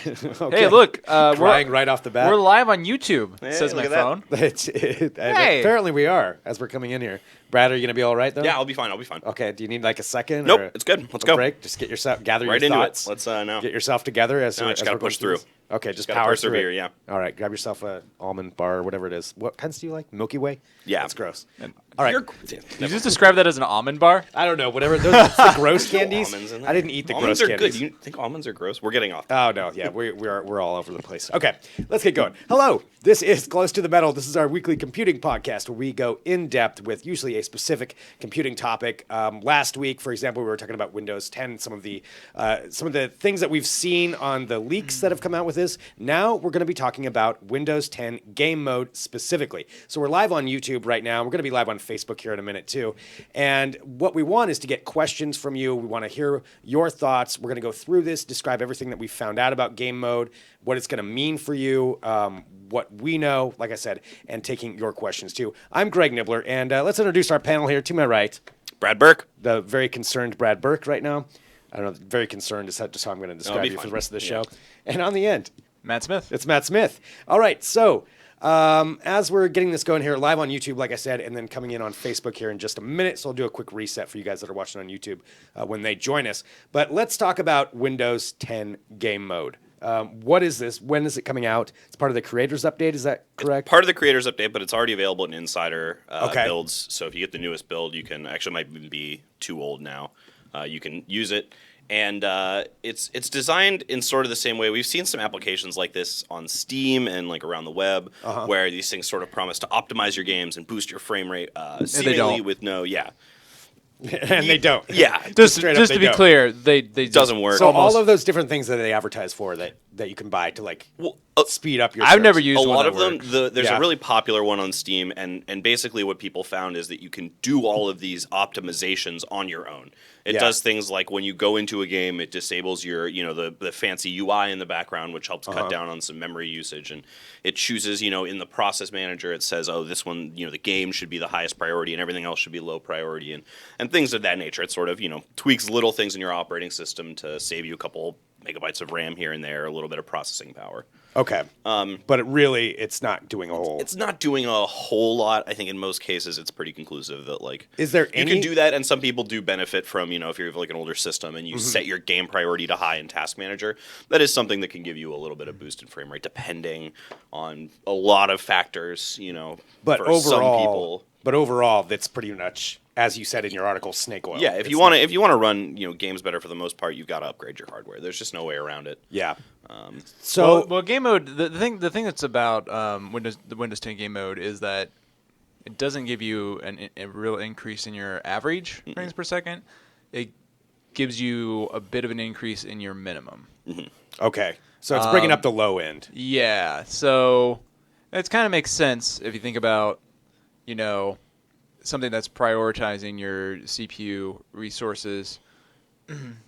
Okay. Hey, look, Crying right off the bat. we're live on YouTube, Hey, says my look at that. phone. Hey. Apparently we are, as we're coming in here. Brad, are you going to be all right, though? Yeah, I'll be fine. Okay, do you need like a second? Nope, or it's good. Let's a go. break? Just get yourself, gather Right your into thoughts. it. Let's now. Get yourself together as No, I as just gotta we're going push through. this. Okay, just Gotta power persevere, through it. yeah. All right, grab yourself a almond bar or whatever it is. What kinds do you like? Milky Way? Yeah. That's gross. And All right. Did you just describe that as an almond bar? I don't know, whatever. Those are the gross candies. Almonds in there. I didn't eat the almonds gross are candies. good. You think almonds are gross? We're getting off. Oh, no, yeah, we're all over the place. Okay, let's get going. Hello, this is Close to the Metal. This is our weekly computing podcast where we go in depth with usually a specific computing topic. Last week, for example, we were talking about Windows 10, some of the things that we've seen on the leaks that have come out with this. Now we're going to be talking about Windows 10 game mode specifically. So we're live on YouTube right now. We're going to be live on Facebook here in a minute too. And what we want is to get questions from you. We want to hear your thoughts. We're going to go through this, describe everything that we found out about game mode, what it's going to mean for you, what we know, like I said, and taking your questions too. I'm Greg Nibbler, and let's introduce our panel here. To my right, Brad Burke. the very concerned Brad Burke right now. I don't know, very concerned is just how I'm going to describe you for fine. the rest of the Yeah. show. And on the end, Matt Smith. it's Matt Smith. All right, so as we're getting this going here live on YouTube, like I said, and then coming in on Facebook here in just a minute, so I'll do a quick reset for you guys that are watching on YouTube when they join us. But let's talk about Windows 10 game mode. What is this? When is it coming out? It's part of the creators update, is that correct? Part of the creators update, but it's already available in insider Okay. builds. So if you get the newest build, you can actually might even be too old now. You can use it. And it's designed in sort of the same way. We've seen some applications like this on Steam and like around the web, where these things sort of promise to optimize your games and boost your frame rate, seemingly don't. with no, And they don't. yeah, Just straight up, just they to be don't. clear, they just, doesn't work. So Almost. all of those different things that they advertise for that you can buy to like Well, speed up your I've never search. used a one lot that of them. worked. There's Yeah. a really popular one on Steam, and basically what people found is that you can do all of these optimizations on your own. It Yeah. does things like when you go into a game, it disables your the fancy UI in the background, which helps cut down on some memory usage, and it chooses in the process manager it says, oh, this one the game should be the highest priority and everything else should be low priority, and things of that nature. It sort of tweaks little things in your operating system to save you a couple megabytes of RAM here and there, a little bit of processing power. Okay. But it's not doing a whole. It's not doing a whole lot. I think in most cases it's pretty conclusive that Is there you any? can do that, and some people do benefit from if you have like an older system and you Mm-hmm. set your game priority to high in Task Manager. That is something that can give you a little bit of boost in frame rate, depending on a lot of factors. But for some people. overall, that's pretty much, as you said in your article, snake oil. Yeah, if It's you want to run games better for the most part, you've got to upgrade your hardware. There's just no way around it. Yeah. So, So well, game mode. The thing that's about the Windows 10 game mode is that it doesn't give you a real increase in your average frames per second. It gives you a bit of an increase in your minimum. okay. So it's bringing up the low end. Yeah, so it kind of makes sense if you think about, something that's prioritizing your CPU resources.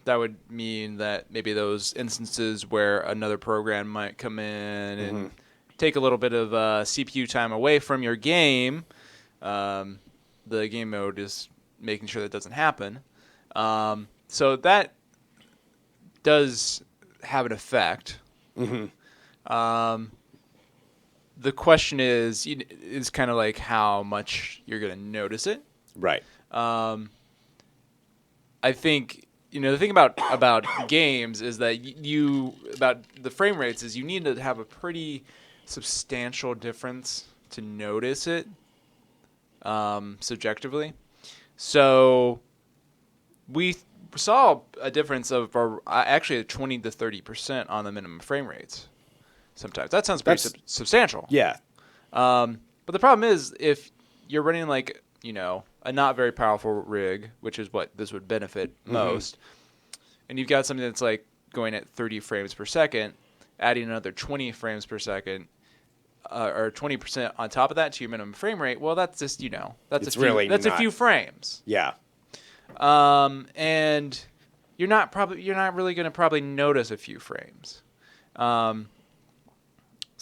That would mean that maybe those instances where another program might come in and take a little bit of CPU time away from your game, the game mode is making sure that doesn't happen. So that does have an effect. The question is kind of like how much you're going to notice it. Right. I think the thing about games is that about the frame rates is you need to have a pretty substantial difference to notice it subjectively. So we saw a difference of actually 20 to 30% on the minimum frame rates. Sometimes that sounds pretty substantial. Yeah. But the problem is if you're running like a not very powerful rig, which is what this would benefit most, and you've got something that's like going at 30 frames per second, adding another 20 frames per second, or 20% on top of that to your minimum frame rate, well, that's just that's a few frames. Yeah. And you're not really going to probably notice a few frames.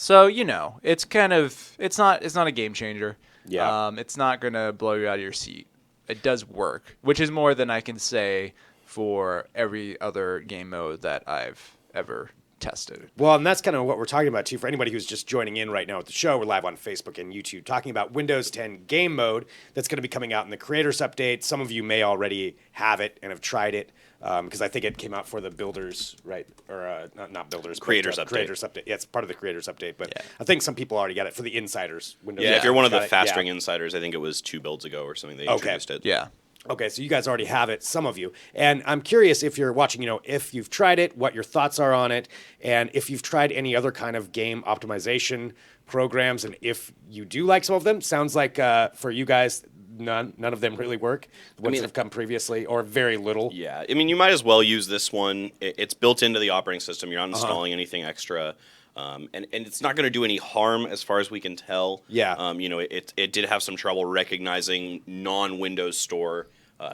So it's not a game changer. Yeah. It's not going to blow you out of your seat. It does work, which is more than I can say for every other game mode that I've ever tested. Well, and that's kind of what we're talking about, too. For anybody who's just joining in right now at the show, we're live on Facebook and YouTube talking about Windows 10 game mode that's going to be coming out in the Creators Update. Some of you may already have it and have tried it because I think it came out for the Builders, right? Or not Builders. Creators but, Update. Creators Update. Yeah, it's part of the Creators Update. But Yeah. I think some people already got it for the Insiders. Windows Yeah, if you're one of the got it. fast Yeah. string insiders, I think it was 2 builds ago or something they Okay. introduced it. Yeah. Okay, so you guys already have it, some of you. And I'm curious if you're watching, if you've tried it, what your thoughts are on it, and if you've tried any other kind of game optimization programs, and if you do like some of them. Sounds like for you guys, none of them really work. The ones that have come previously, or very little. Yeah, I mean, you might as well use this one. It's built into the operating system. You're not installing anything extra. And it's not going to do any harm as far as we can tell. Yeah. It did have some trouble recognizing non-Windows Store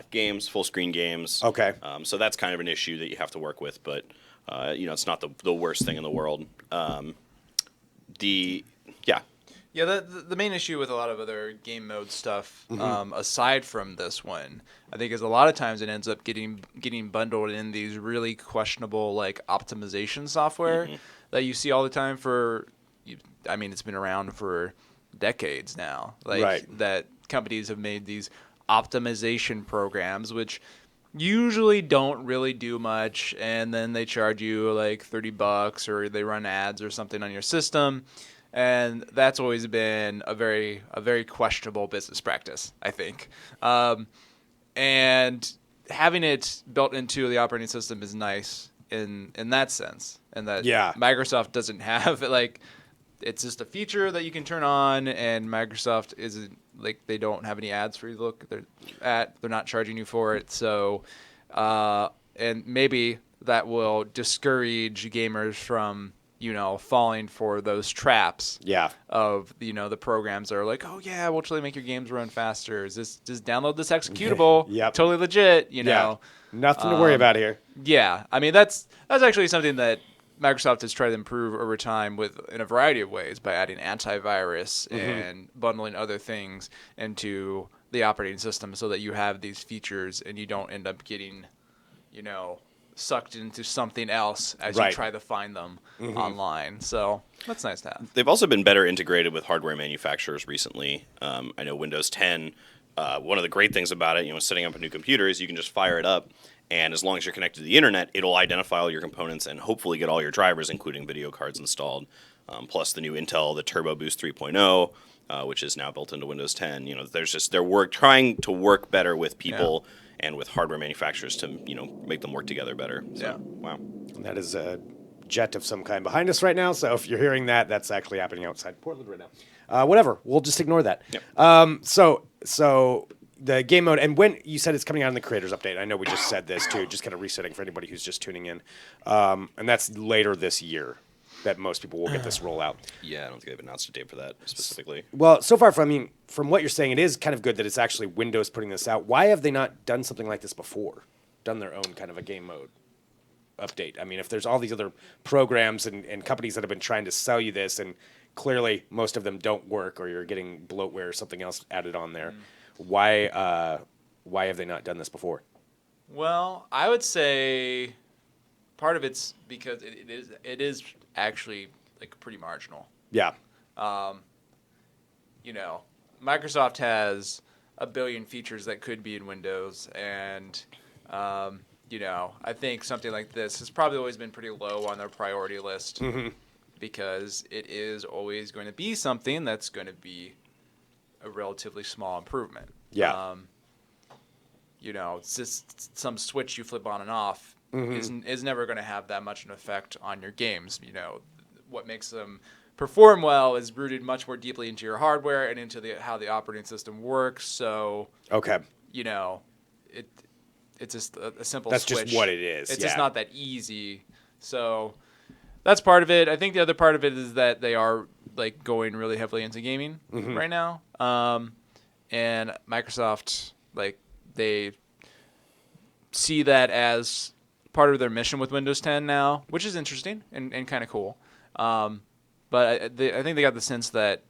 games, full-screen games. Okay. So that's kind of an issue that you have to work with, but, it's not the worst thing in the world. Yeah, the main issue with a lot of other game mode stuff, aside from this one, I think is a lot of times it ends up getting bundled in these really questionable like optimization software that you see all the time I mean, it's been around for decades now. Like Right. that companies have made these optimization programs, which usually don't really do much, and then they charge you like $30 or they run ads or something on your system. And that's always been a very questionable business practice, I think. And having it built into the operating system is nice in that sense, and that Microsoft doesn't have like it's just a feature that you can turn on, and Microsoft isn't like they don't have any ads for you to look at. They're not charging you for it, so and maybe that will discourage gamers from falling for those traps of, the programs that are like, oh, yeah, we'll actually make your games run faster. Just download this executable. Yep. Totally legit, know. Nothing to worry about here. Yeah. I mean, that's actually something that Microsoft has tried to improve over time in a variety of ways by adding antivirus and bundling other things into the operating system so that you have these features and you don't end up getting, sucked into something else as you try to find them online. So that's nice to have. They've also been better integrated with hardware manufacturers recently. I know Windows 10, one of the great things about it, setting up a new computer is you can just fire it up, and as long as you're connected to the internet, it'll identify all your components and hopefully get all your drivers, including video cards, installed. Plus the new Intel, the Turbo Boost 3.0, which is now built into Windows 10. They're trying to work better with people. Yeah. And with hardware manufacturers to, make them work together better. So, wow. And that is a jet of some kind behind us right now. So if you're hearing that, that's actually happening outside Portland right now. Whatever. We'll just ignore that. Yep. So the game mode, and when you said it's coming out in the Creators Update, I know we just said this too, just kind of resetting for anybody who's just tuning in. And that's later this year that most people will get this rollout. Yeah, I don't think they've announced a date for that specifically. Well, so far, from what you're saying, it is kind of good that it's actually Windows putting this out. Why have they not done something like this before? Done their own kind of a game mode update? I mean, if there's all these other programs and companies that have been trying to sell you this, and clearly most of them don't work, or you're getting bloatware or something else added on there, why have they not done this before? Well, I would say part of it's because it is actually like pretty marginal. Yeah. Microsoft has a billion features that could be in Windows, and I think something like this has probably always been pretty low on their priority list because it is always going to be something that's going to be a relatively small improvement. Yeah. It's just some switch you flip on and off is never going to have that much an effect on your games. What makes them perform well is rooted much more deeply into your hardware and into how the operating system works. So, okay, it's just a simple that's switch. Just what it is. It's just not that easy. So that's part of it. I think the other part of it is that they are like going really heavily into gaming right now. And Microsoft, they see that as part of their mission with Windows 10 now, which is interesting and kind of cool. But I think they got the sense that,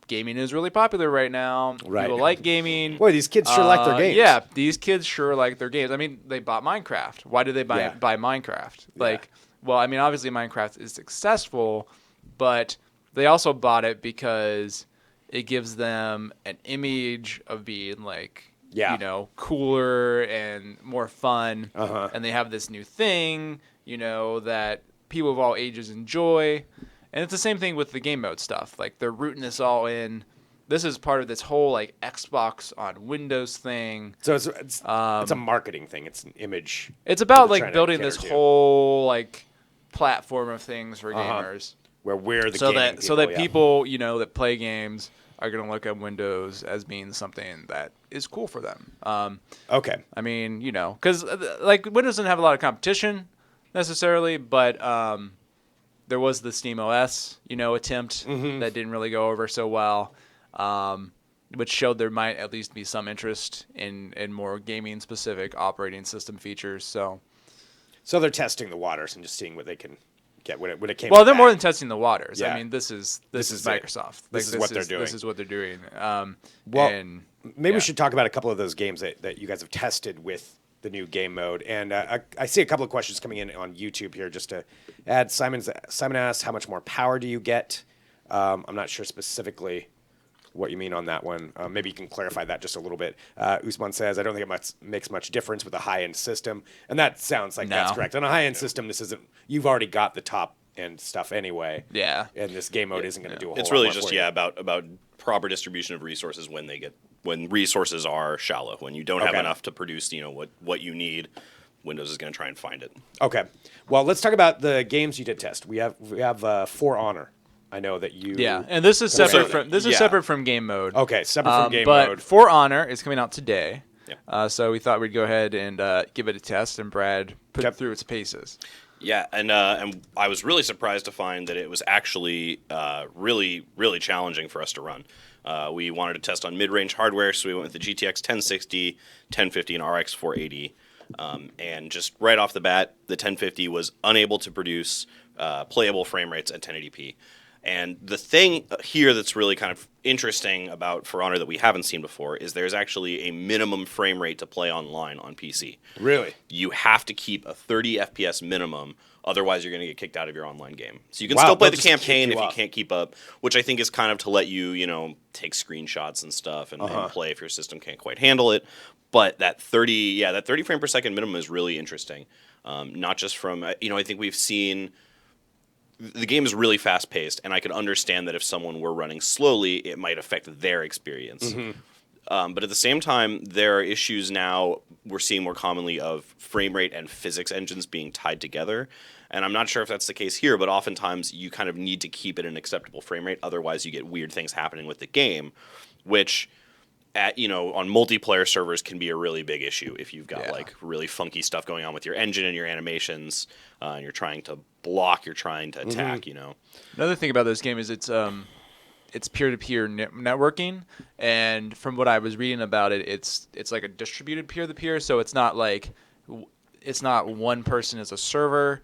gaming is really popular right now. Right. People like gaming. Boy, these kids sure like their games. Yeah, these kids sure like their games. I mean, they bought Minecraft. Why did they buy Minecraft? Yeah. well, I mean, obviously Minecraft is successful, but they also bought it because it gives them an image of being like, Yeah. cooler and more fun. Uh-huh. And they have this new thing, that people of all ages enjoy. And it's the same thing with the game mode stuff. Like, they're rooting this all in. This is part of this whole, like, Xbox on Windows thing. So it's a marketing thing. It's an image. It's about, they're trying like, to building cater this to. whole, like, platform of things for gamers. Where we're the So gaming that yeah. people, that play games are going to look at Windows as being something that is cool for them. Okay. I mean, because, like, Windows doesn't have a lot of competition necessarily, but there was the SteamOS, attempt that didn't really go over so well, which showed there might at least be some interest in more gaming-specific operating system features. So they're testing the waters and just seeing what they can get when it came. Well, out they're back. more than testing the waters. Yeah. I mean, this is This is Microsoft. This is what they're doing. This is what they're doing. Well, and, maybe yeah. we should talk about a couple of those games that you guys have tested with the new game mode. And I see a couple of questions coming in on YouTube here just to add. Simon asks, how much more power do you get? I'm not sure specifically what you mean on that one. Maybe you can clarify that just a little bit. Usman says, I don't think it makes much difference with a high-end system. And that sounds like that's No. correct. On a high-end system, you've already got the top-end stuff anyway. Yeah. And this game mode isn't going to do a whole It's lot really more just for you. about proper distribution of resources when resources are shallow, when you don't have Okay. enough to produce what you need. Windows is going to try and find it. Okay. Well, let's talk about the games you did test. We have For Honor. I know that you. Yeah, and this is That's separate right. from Yeah. separate from game mode. Okay, separate from game but mode. For Honor is coming out today. Yeah. So we thought we'd go ahead and give it a test, and Brad put Yep. it through its paces. Yeah, and I was really surprised to find that it was actually really, really challenging for us to run. We wanted to test on mid-range hardware, so we went with the GTX 1060, 1050, and RX 480. And just right off the bat, the 1050 was unable to produce playable frame rates at 1080p. And the thing here that's really kind of interesting about For Honor that we haven't seen before is there's actually a minimum frame rate to play online on PC. Really? You have to keep a 30 FPS minimum, otherwise you're going to get kicked out of your online game. So you can Wow, still play they'll the just kick campaign you if you up. can't keep up, which I think is kind of to let you, take screenshots and stuff and play if your system can't quite handle it. But that 30 frame per second minimum is really interesting. Not just from, I think we've seen the game is really fast paced, and I could understand that if someone were running slowly, it might affect their experience. But at the same time, there are issues now we're seeing more commonly of frame rate and physics engines being tied together. And I'm not sure if that's the case here, but oftentimes you kind of need to keep it an acceptable frame rate. Otherwise, you get weird things happening with the game, which on multiplayer servers can be a really big issue if you've got like really funky stuff going on with your engine and your animations, and you're trying to block, you're trying to attack. Another thing about this game is it's peer-to-peer networking, and from what I was reading about it, it's like a distributed peer-to-peer. So it's not like one person is a server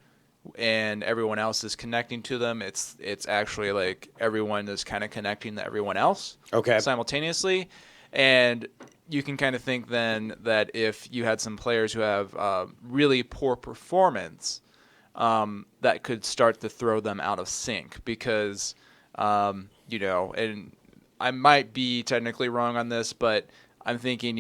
and everyone else is connecting to them. It's actually like everyone is kind of connecting to everyone else simultaneously. And you can kind of think then that if you had some players who have really poor performance, that could start to throw them out of sync because, and I might be technically wrong on this, but I'm thinking,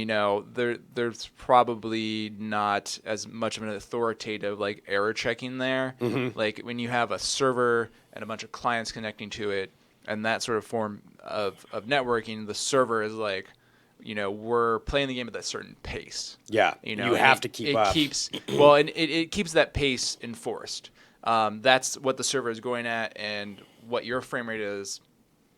there's probably not as much of an authoritative like error checking there. Like when you have a server and a bunch of clients connecting to it and that sort of form of networking, the server is like, we're playing the game at that certain pace. Yeah, you have to keep up. It keeps that pace enforced. That's what the server is going at, and what your frame rate is,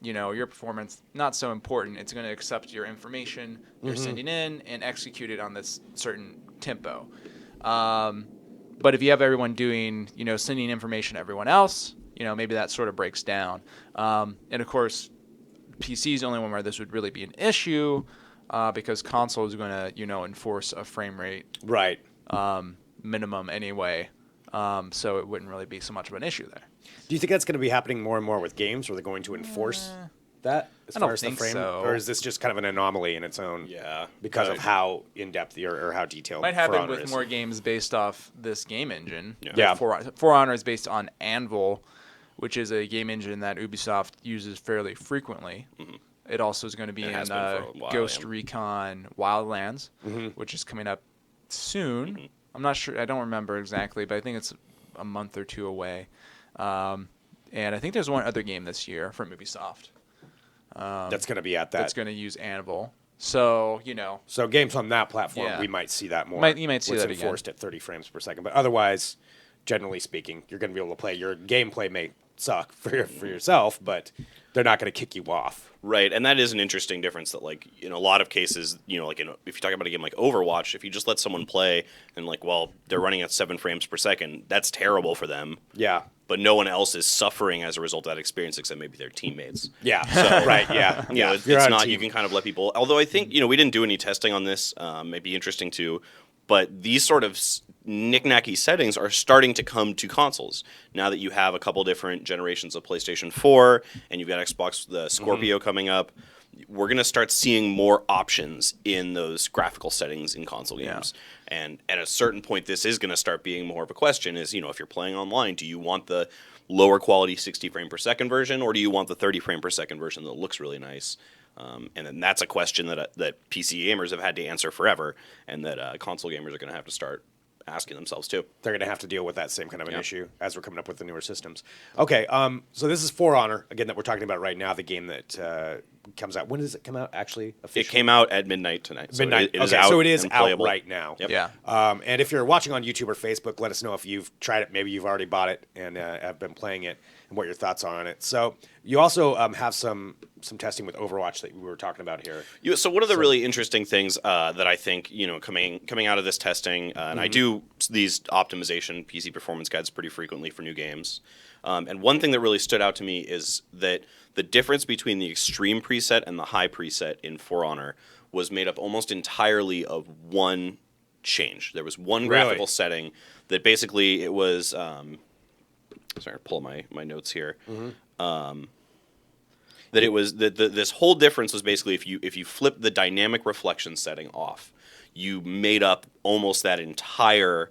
your performance, not so important. It's going to accept your information you're sending in and execute it on this certain tempo. But if you have everyone doing, sending information to everyone else, maybe that sort of breaks down. And of course, PC is the only one where this would really be an issue. Because console is going to, enforce a frame rate minimum anyway, so it wouldn't really be so much of an issue there. Do you think that's going to be happening more and more with games, where they're going to enforce that as I don't far as the think frame, so. or is this just kind of an anomaly in its own? Yeah, because of how in depth or how detailed. Might For happen Honor with is. more games based off this game engine. Yeah. For Honor is based on Anvil, which is a game engine that Ubisoft uses fairly frequently. It also is going to be It in has been for a while, Ghost yeah. Recon Wildlands, which is coming up soon. I'm not sure. I don't remember exactly, but I think it's a month or two away. And I think there's one other game this year from Ubisoft That's going to be at that. that's going to use Anvil. So, So games on that platform, Yeah. we might see that more. You might see where it's that again. enforced at 30 frames per second. But otherwise, generally speaking, you're going to be able to play. Your gameplay may suck for yourself, but they're not going to kick you off. Right, and that is an interesting difference that, like, in a lot of cases, like, if you talk about a game like Overwatch, if you just let someone play and, like, well, they're running at 7 frames per second, that's terrible for them. Yeah. But no one else is suffering as a result of that experience except maybe their teammates. Yeah. So, right. Yeah. Yeah. It's You're on a not, team. you can kind of let people, although I think, we didn't do any testing on this, may be interesting too, but these sort of knick-knacky settings are starting to come to consoles. Now that you have a couple different generations of PlayStation 4 and you've got Xbox, the Scorpio coming up, we're going to start seeing more options in those graphical settings in console games. And at a certain point, this is going to start being more of a question is, if you're playing online, do you want the lower quality 60 frame per second version, or do you want the 30 frame per second version that looks really nice? And then that's a question that PC gamers have had to answer forever, and that console gamers are going to have to start asking themselves too. They're going to have to deal with that same kind of an issue as we're coming up with the newer systems. Okay, so this is For Honor, again, that we're talking about right now, the game that comes out. When does it come out, actually, officially? It came out at midnight tonight. So Midnight. It is okay, out so it is and out playable. right now. Yep. Yeah. And if you're watching on YouTube or Facebook, let us know if you've tried it. Maybe you've already bought it and have been playing it, and what your thoughts are on it. So you also have some testing with Overwatch that we were talking about here. So one of the really interesting things that I think, coming out of this testing, and I do these optimization PC performance guides pretty frequently for new games. And one thing that really stood out to me is that the difference between the extreme preset and the high preset in For Honor was made up almost entirely of one change. There was one graphical setting that basically it was. Sorry, I'll pull my notes here. That it was that this whole difference was basically if you flip the dynamic reflection setting off, you made up almost that entire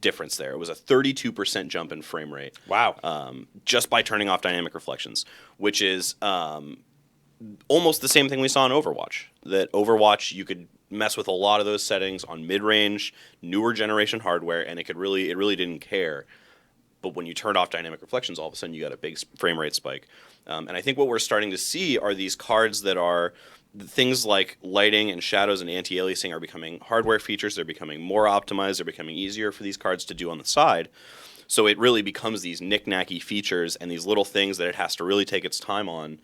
difference there. It was a 32% jump in frame rate. Wow. Just by turning off dynamic reflections, which is almost the same thing we saw in Overwatch. That Overwatch, you could mess with a lot of those settings on mid-range, newer generation hardware, and it really didn't care. But when you turned off dynamic reflections, all of a sudden you got a big frame rate spike. And I think what we're starting to see are these cards that are things like lighting and shadows and anti-aliasing are becoming hardware features. They're becoming more optimized. They're becoming easier for these cards to do on the side. So it really becomes these knick-knacky features and these little things that it has to really take its time on.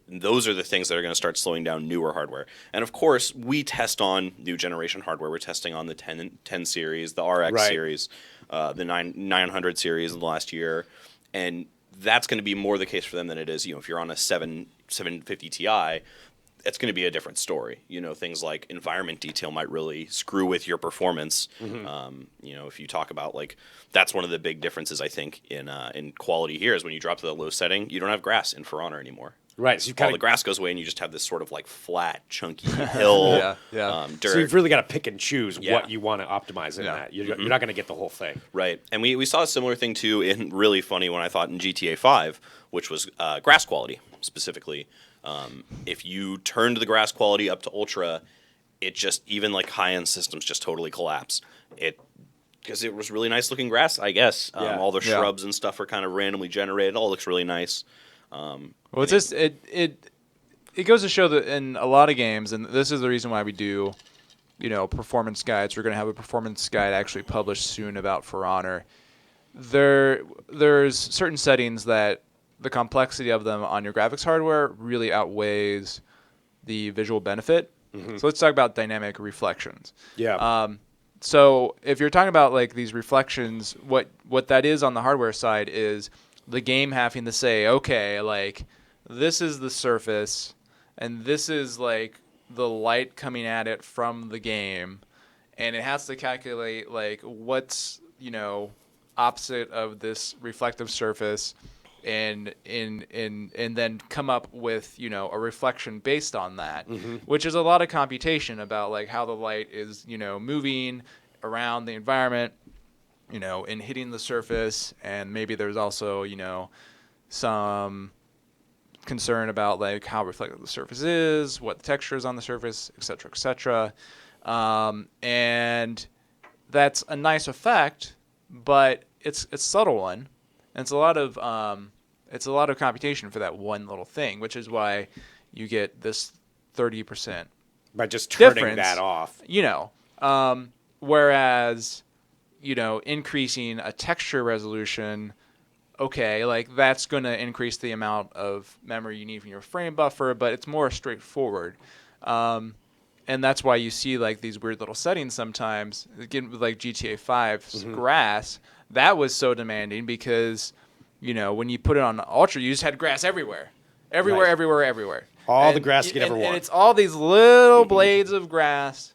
Those are the things that are going to start slowing down newer hardware. And of course, we test on new generation hardware. We're testing on the 10 series, the RX series, the 900 series in the last year. And that's going to be more the case for them than it is, if you're on a 750 Ti, it's going to be a different story. Things like environment detail might really screw with your performance. If you talk about that's one of the big differences I think in quality here is when you drop to the low setting, you don't have grass in For Honor anymore. Right. So All the grass goes away and you just have this sort of flat, chunky hill. Dirt. So you've really got to pick and choose what you want to optimize in that. You're not going to get the whole thing. Right. And we saw a similar thing too in really funny one I thought in GTA 5, which was grass quality specifically. If you turned the grass quality up to ultra, it just, even high-end systems just totally collapse. Because it was really nice looking grass, I guess. All the shrubs and stuff are kind of randomly generated. It all looks really nice. Well, it's just it goes to show that in a lot of games, and this is the reason why we do, performance guides. We're going to have a performance guide actually published soon about For Honor. There's certain settings that the complexity of them on your graphics hardware really outweighs the visual benefit. So let's talk about dynamic reflections. Yeah. So if you're talking about these reflections, what that is on the hardware side is the game having to say, okay, this is the surface, and this is the light coming at it from the game, and it has to calculate what's opposite of this reflective surface, and then come up with a reflection based on that, which is a lot of computation about like how the light is moving around the environment, and hitting the surface, and maybe there's also some concern about like how reflective the surface is, what the texture is on the surface, etc., etc. And that's a nice effect, but it's a subtle one, and it's a lot of computation for that one little thing, which is why you get this 30% by just turning difference, that off. Whereas increasing a texture resolution, okay, like that's going to increase the amount of memory you need from your frame buffer, but it's more straightforward. And that's why you see like these weird little settings sometimes. Again, with like GTA 5's grass, that was so demanding because, when you put it on Ultra, you just had grass everywhere. Right. Everywhere. All the grass you could ever want. And it's all these little blades of grass,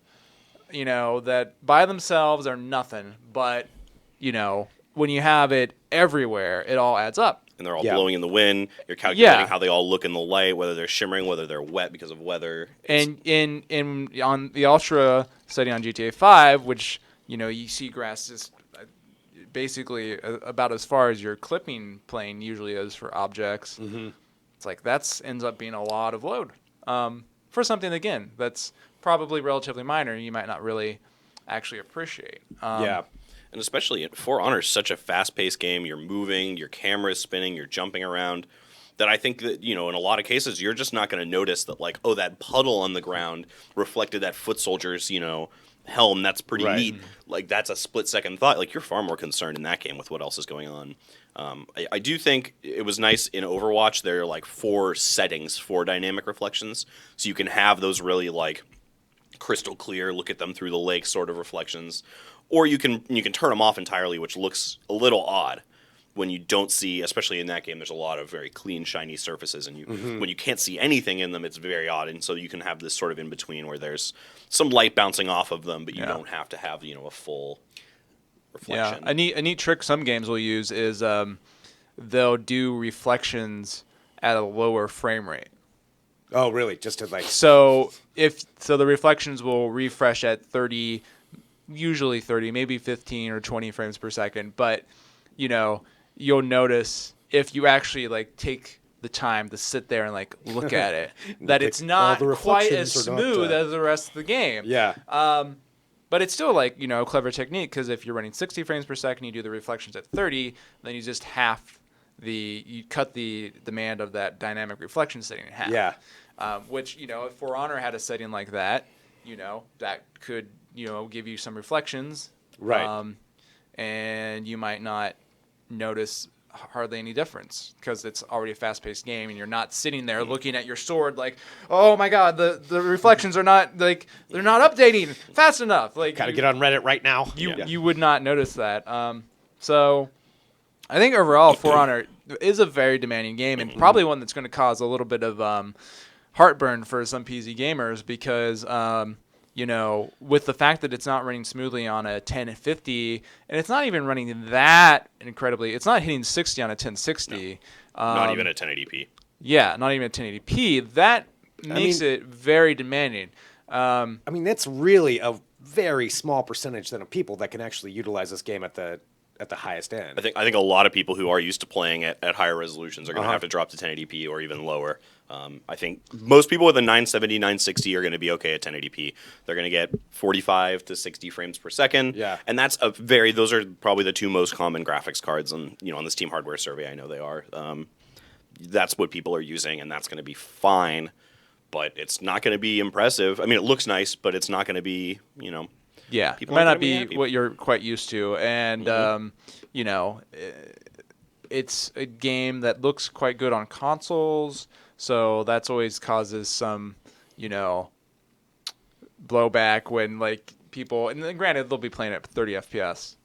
that by themselves are nothing. But, when you have it everywhere, it all adds up. And they're all blowing in the wind. You're calculating how they all look in the light, whether they're shimmering, whether they're wet because of weather. And on the Ultra setting on GTA 5, which, you see grass just basically about as far as your clipping plane usually is for objects. It's like ends up being a lot of load for something, again, that's probably relatively minor and you might not really actually appreciate. And especially For Honor is such a fast-paced game. You're moving, your camera is spinning, you're jumping around, that I think that, in a lot of cases, you're just not going to notice that, like, oh, that puddle on the ground reflected that foot soldier's, helm. That's pretty neat. Like, that's a split-second thought. Like, you're far more concerned in that game with what else is going on. I do think it was nice in Overwatch. There are, like, 4 settings for dynamic reflections. So you can have those really, like, crystal clear, look at them through the lake sort of reflections. Or you can turn them off entirely, which looks a little odd when you don't see, especially in that game, there's a lot of very clean, shiny surfaces, and when you can't see anything in them, it's very odd. And so you can have this sort of in between where there's some light bouncing off of them, but you don't have to have a full reflection. Yeah, a neat trick some games will use is they'll do reflections at a lower frame rate. Oh, really? Just to like. So the reflections will refresh at 30. Usually 30, maybe 15 or 20 frames per second. But, you'll notice if you actually like take the time to sit there and like look at it, that it's not quite as smooth as the rest of the game. Yeah. But it's still like, a clever technique, because if you're running 60 frames per second, you do the reflections at 30, then you just you cut the demand of that dynamic reflection setting in half. Yeah. Which, if For Honor had a setting like that, that could give you some reflections, right? And you might not notice hardly any difference because it's already a fast-paced game, and you're not sitting there looking at your sword like, oh my god, the reflections are not like they're not updating fast enough. Like, gotta get on Reddit right now. You would not notice that. So I think overall, For Honor is a very demanding game, and probably one that's going to cause a little bit of heartburn for some PC gamers because. With the fact that it's not running smoothly on a 1050, and it's not even running that incredibly. It's not hitting 60 on a 1060. No. Not even at 1080p. Yeah, not even at 1080p. That makes it very demanding. That's really a very small percentage of people that can actually utilize this game at the highest end. I think a lot of people who are used to playing at higher resolutions are going to have to drop to 1080p or even lower. I think most people with a 970, 960 are going to be okay at 1080p. They're going to get 45 to 60 frames per second. Yeah. And those are probably the 2 most common graphics cards on the Steam hardware survey. I know they are. That's what people are using, and that's going to be fine, but it's not going to be impressive. I mean, it looks nice, but it's not going to be, Yeah, it might not be what you're quite used to, and it's a game that looks quite good on consoles, so that's always causes some, blowback when like people. And then granted, they'll be playing at 30 FPS.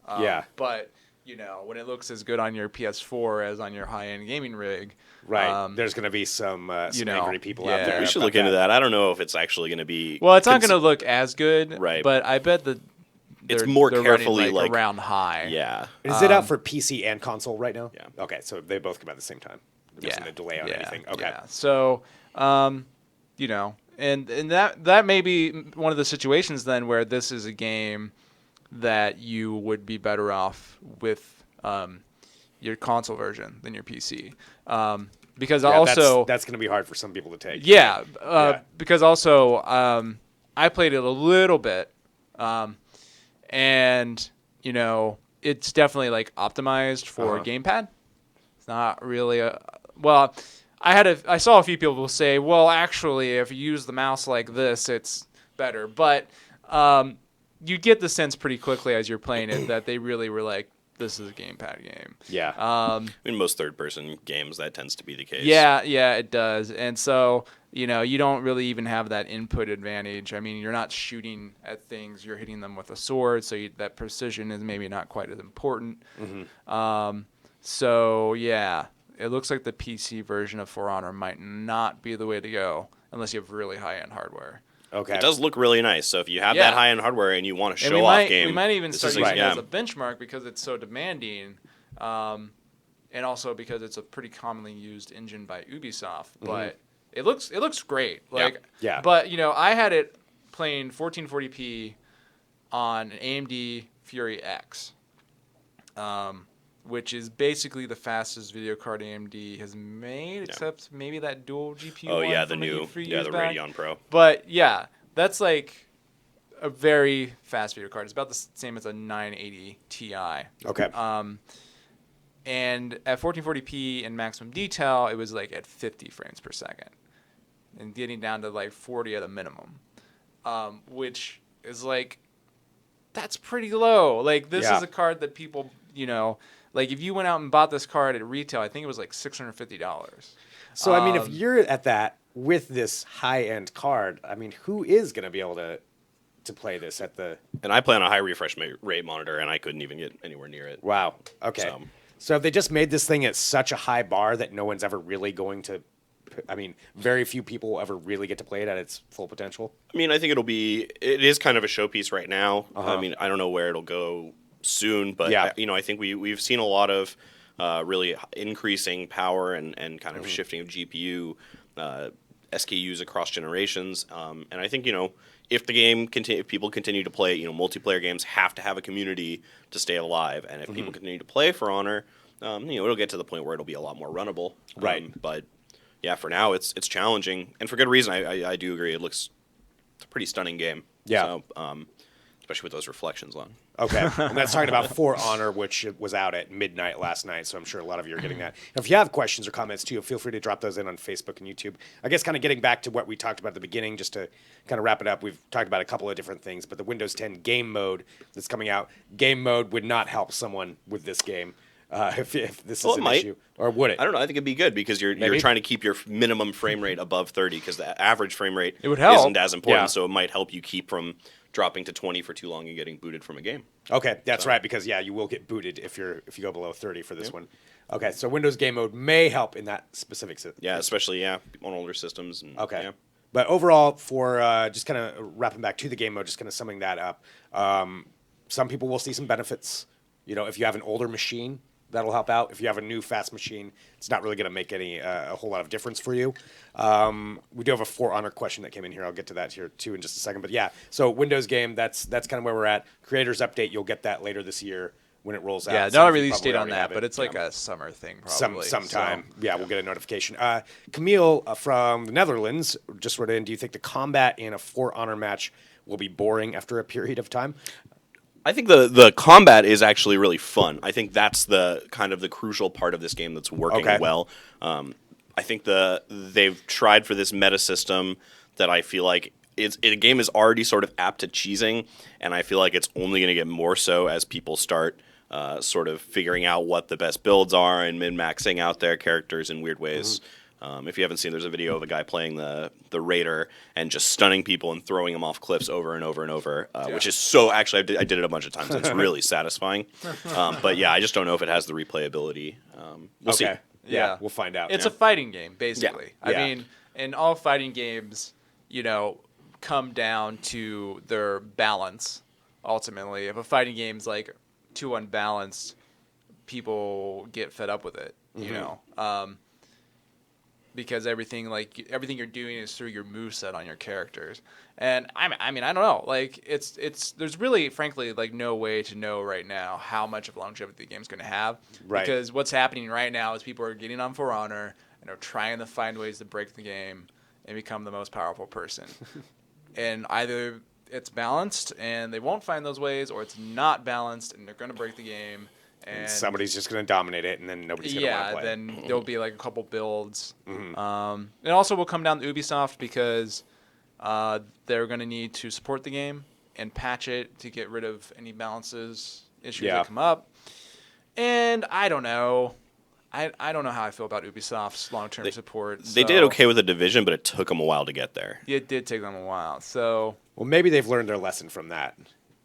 But when it looks as good on your PS4 as on your high-end gaming rig, right? There's going to be some angry people out there. We should look into that. I don't know if it's actually going to be. Well, it's not going to look as good, right? But I bet the it's more they're carefully running, like around high. Yeah. Is it out for PC and console right now? Yeah. Okay, so they both come out at the same time. There wasn't a delay on anything. Okay. Yeah. So, you know, and that may be one of the situations then where this is a game that you would be better off with your console version than your PC. Because Yeah, also that's going to be hard for some people to take. Yeah, Yeah. because also I played it a little bit, and you know it's definitely like optimized for gamepad. It's not really well. I saw a few people say, well, actually, if you use the mouse like this, it's better. But you get the sense pretty quickly as you're playing it that they really were like, this is a gamepad game. Yeah. In most third-person games, that tends to be the case. Yeah, it does. And so, you know, you don't really even have that input advantage. I mean, you're not shooting at things. You're hitting them with a sword, so that precision is maybe not quite as important. So, yeah, it looks like the PC version of For Honor might not be the way to go unless you have really high-end hardware. Okay. It does look really nice. So if you have Yeah. that high-end hardware and you want to And show off game, we might even this start is using it yeah. as a benchmark because it's so demanding, and also because it's a pretty commonly used engine by Ubisoft. But it looks great. Like, Yeah. But you know, I had it playing 1440p on an AMD Fury X, which is basically the fastest video card AMD has made, except maybe that dual GPU. Oh one yeah, from the new few the years back. Radeon Pro. But yeah, that's like a very fast video card. It's about the same as a 980 Ti. Okay. And at 1440p in maximum detail, it was like at 50 frames per second, and getting down to like 40 at a minimum, which is like, that's pretty low. Like this is a card that people, you know, like if you went out and bought this card at retail, I think it was like $650. So I mean, if you're at that with this high-end card, I mean, who is going to be able to play this at the? And I play on a high refresh rate monitor, and I couldn't even get anywhere near it. Wow. Okay. So if they just made this thing at such a high bar that no one's ever really going to, I mean, very few people will ever really get to play it at its full potential. I mean, I think it is kind of a showpiece right now. I mean, I don't know where it'll go soon, but I think we've seen a lot of really increasing power and kind of shifting of GPU SKUs across generations. And I think, you know, if people continue to play, you know, multiplayer games have to have a community to stay alive. And if people continue to play For Honor, you know, it'll get to the point where it'll be a lot more runnable. Right. But yeah, for now it's challenging, and for good reason. I do agree. It's a pretty stunning game. Yeah. So, especially with those reflections on. Okay, and that's talking about For Honor, which was out at midnight last night, so I'm sure a lot of you are getting that. If you have questions or comments, too, feel free to drop those in on Facebook and YouTube. I guess kind of getting back to what we talked about at the beginning, just to kind of wrap it up, we've talked about a couple of different things, but the Windows 10 game mode that's coming out, game mode would not help someone with this game if this is an issue. Or would it? I don't know. I think it'd be good because you're trying to keep your minimum frame rate above 30 because the average frame rate would help. isn't as important, Yeah. so it might help you keep from dropping to 20 for too long and getting booted from a game. Okay, that's right, because you will get booted if you go below 30 for this one. Okay, so Windows game mode may help in that specific system. Yeah, especially on older systems. And, Okay. Yeah. But overall, for just kind of wrapping back to the game mode, just kind of summing that up, some people will see some benefits. You know, if you have an older machine, that'll help out. If you have a new fast machine, it's not really going to make a whole lot of difference for you. We do have a For Honor question that came in here. I'll get to that here too in just a second. But yeah, so Windows game, that's kind of where we're at. Creators Update, you'll get that later this year when it rolls out. Yeah, Some no of you release probably date on already that, have it. but it's like Yeah. a summer thing probably. Sometime. Yeah, we'll get a notification. Camille from the Netherlands just wrote in, do you think the combat in a For Honor match will be boring after a period of time? I think the combat is actually really fun. I think that's the kind of the crucial part of this game that's working well. I think they've tried for this meta system that I feel like a game is already sort of apt to cheesing, and I feel like it's only going to get more so as people start sort of figuring out what the best builds are and min-maxing out their characters in weird ways. If you haven't seen, there's a video of a guy playing the Raider and just stunning people and throwing them off cliffs over and over and over, which is so, actually, I did it a bunch of times. It's really satisfying. But yeah, I just don't know if it has the replayability. We'll see. Yeah, we'll find out. It's a fighting game, basically. Yeah. I mean, and all fighting games, you know, come down to their balance ultimately. If a fighting game's like too unbalanced, people get fed up with it, you know. Because everything you're doing is through your moveset on your characters. And I mean, I don't know. Like it's there's really, frankly, like no way to know right now how much of longevity the game's going to have. Right. Because what's happening right now is people are getting on For Honor and are trying to find ways to break the game and become the most powerful person. And either it's balanced and they won't find those ways, or it's not balanced and they're going to break the game. And somebody's just going to dominate it, and then nobody's going to want to play. Then there'll be like a couple builds. It also will come down to Ubisoft because they're going to need to support the game and patch it to get rid of any balances issues that come up. And I don't know. I don't know how I feel about Ubisoft's long-term support. They did okay with The Division, but it took them a while to get there. It did take them a while. So well, maybe they've learned their lesson from that.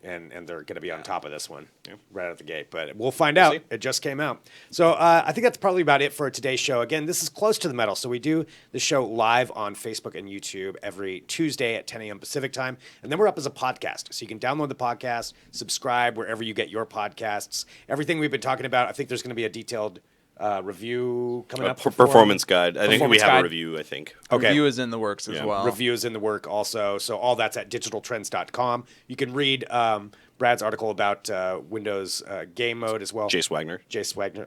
And they're going to be on top of this one right out of the gate. But we'll find out. See. It just came out. So I think that's probably about it for today's show. Again, this is Close to the Metal. So we do the show live on Facebook and YouTube every Tuesday at 10 a.m. Pacific time. And then we're up as a podcast. So you can download the podcast, subscribe wherever you get your podcasts. Everything we've been talking about, I think there's going to be a detailed review coming up. Performance guide. I think we have guide. a review, I think. Okay. review is in the works as well. Review is in the work also. So all that's at digitaltrends.com. You can read Brad's article about Windows game mode as well. Jace Wagner.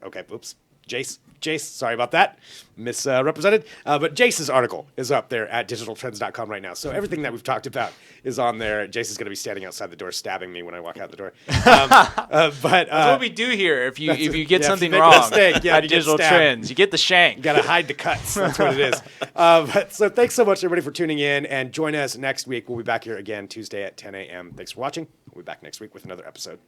Okay, oops. Jace, sorry about that. Misrepresented. But Jace's article is up there at digitaltrends.com right now. So everything that we've talked about is on there. Jace is going to be standing outside the door stabbing me when I walk out the door. But that's what we do here. If you get something if you make a wrong mistake, at Digital Trends, you get the shank. You got to hide the cuts. That's what it is. So thanks so much, everybody, for tuning in. And join us next week. We'll be back here again Tuesday at 10 a.m. Thanks for watching. We'll be back next week with another episode.